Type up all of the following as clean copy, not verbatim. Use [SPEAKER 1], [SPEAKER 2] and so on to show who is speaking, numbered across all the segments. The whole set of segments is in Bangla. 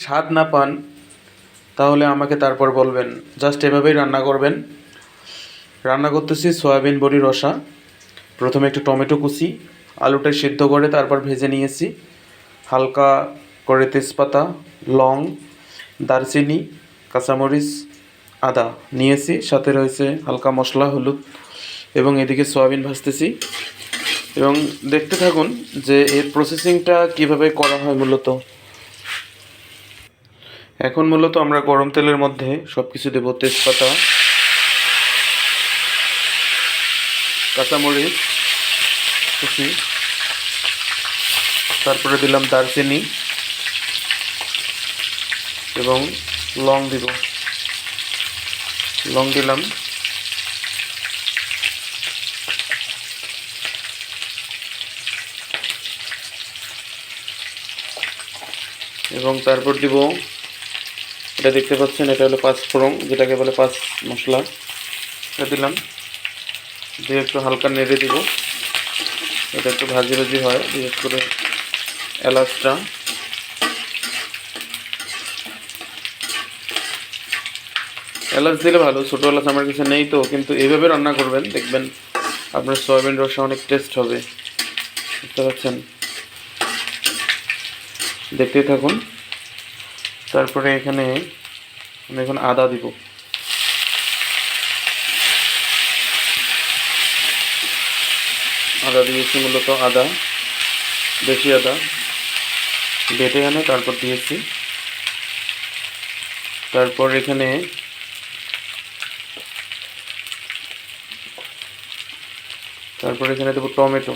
[SPEAKER 1] স্বাদ না পান তাহলে আমাকে তারপর বলবেন। জাস্ট এভাবেই রান্না করবেন। রান্না করতেছি সয়াবিন বড়ি রসা। প্রথমে একটু টমেটো কুচি, আলুটা সিদ্ধ করে তারপর ভেজে নিয়েছি। হালকা করে তেজপাতা, লং, দারচিনি, কাঁচামরিচ, আদা নিয়েছি, সাথে রয়েছে হালকা মশলা, হলুদ, এবং এদিকে সয়াবিন ভাজতেছি। এবং দেখতে থাকুন যে এর প্রসেসিংটা কিভাবে করা হয়। এখন মূলত আমরা গরম তেলের মধ্যে সব কিছু দেবো। তেজপাতা, কাঁচামরিচ কুচি, তারপরে দিলাম দারচিনি এবং লং দিব। লং দিলাম, এবং তারপর দিব, এটা দেখতে পাচ্ছেন, এটা হলো পাঁচফোড়ন, যেটাকে বলে পাঁচ মশলা। এটা দিলাম, দিয়ে একটু হালকা নেড়ে দিব। এটা একটু ভাজি ভাজি হয়, বিশেষ করে এলাচটা। এলাচ দিলে ভালো, ছোটো এলাচ আমার কাছে নেই তো, কিন্তু এইভাবে রান্না করবেন, দেখবেন আপনার সয়াবিন রসা অনেক টেস্ট হবে। বুঝতে পারছেন? দেখতেই থাকুন। তারপরে এখানে আমি এখন আদা দিব। আদা দিয়েছি, মূলত আদা, দেশি আদা বেটে এনে তারপর দিয়েছি। তারপর এখানে দেবো টমেটো।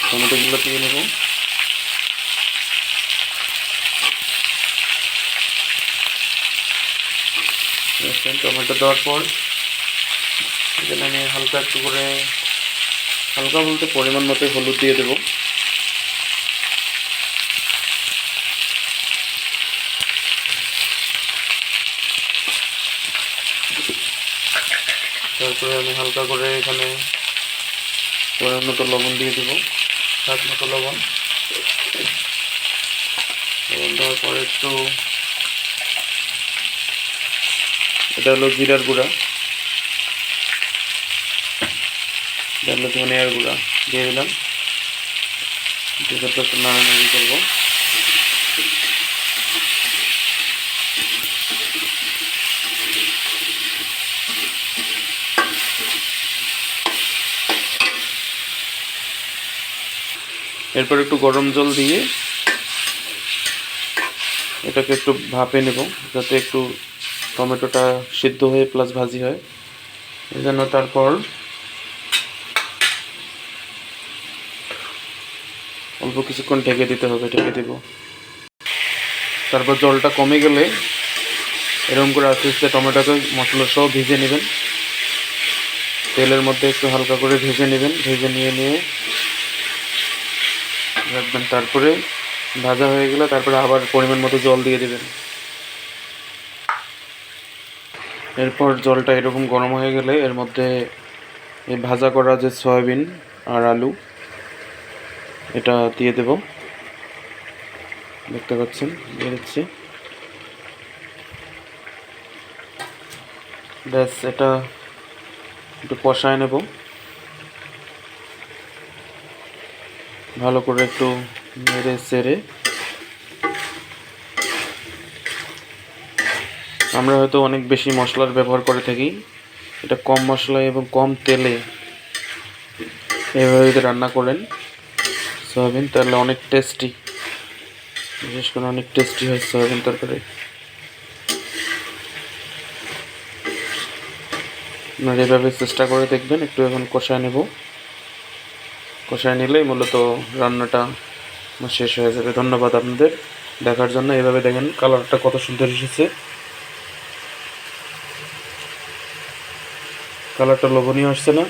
[SPEAKER 1] টমেটোগুলো দিয়ে নেব। টমেটো দেওয়ার পর এখানে আমি হালকা একটু করে, হালকা বলতে পরিমাণ মতো হলুদ দিয়ে দেবো। তারপরে আমি হালকা করে এখানে পরিমাণ মতো লবণ দিয়ে দেবো, স্বাদ মতো লবণ। লবণ দেওয়ার পরে একটু, এটা হলো জিরার গুঁড়া, এটা হলো ধনিয়ার গুঁড়া দিয়ে দিলাম। দিয়ে একটু নাড়ানাড়ি করবো। এরপর একটু গরম জল দিয়ে এটাকে একটু ভাপে নেব, যাতে একটু টমেটোটা সিদ্ধ হয়ে প্লাস ভাজি হয়। এই জন্য তারপর অল্প কিছুক্ষণ ঢেকে দিতে হবে, ঢেকে দেব। তারপর জলটা কমে গেলে এরকম করে আস্তে আস্তে টমেটোকে মশলা সহ ভেজে নেবেন। তেলের মধ্যে একটু হালকা করে ভেজে নেবেন, ভেজে নিয়ে রাখবেন। তারপরে ভাজা হয়ে গেলে তারপরে আবার পরিমাণ মতো জল দিয়ে দেবেন। এরপর জলটা এরকম গরম হয়ে গেলে এর মধ্যে এই ভাজা করা যে সয়াবিন আর আলু, এটা দিয়ে দেব। দেখতে পাচ্ছেন, দিয়ে দিচ্ছি। ব্যাস, এটা একটু কষায় নেব ভালো করে, একটু নেড়ে চেড়ে। আমরা হয়তো অনেক বেশি মশলার ব্যবহার করে থাকি, এটা কম মশলায় এবং কম তেলে এভাবে যদি রান্না করেন সয়াবিন, তাহলে অনেক টেস্টি, বিশেষ করে অনেক টেস্টি হয় সয়াবিন তরকারি। আপনারা এভাবে চেষ্টা করে দেখবেন। একটু এখন কষায় নেব, কষায় নিলেই মূলত রান্নাটা শেষ হয়ে যাবে। ধন্যবাদ আপনাদের দেখার জন্য। এভাবে দেখেন কালারটা কত সুন্দর এসেছে, কালারটা লোভনীয় আসছে না?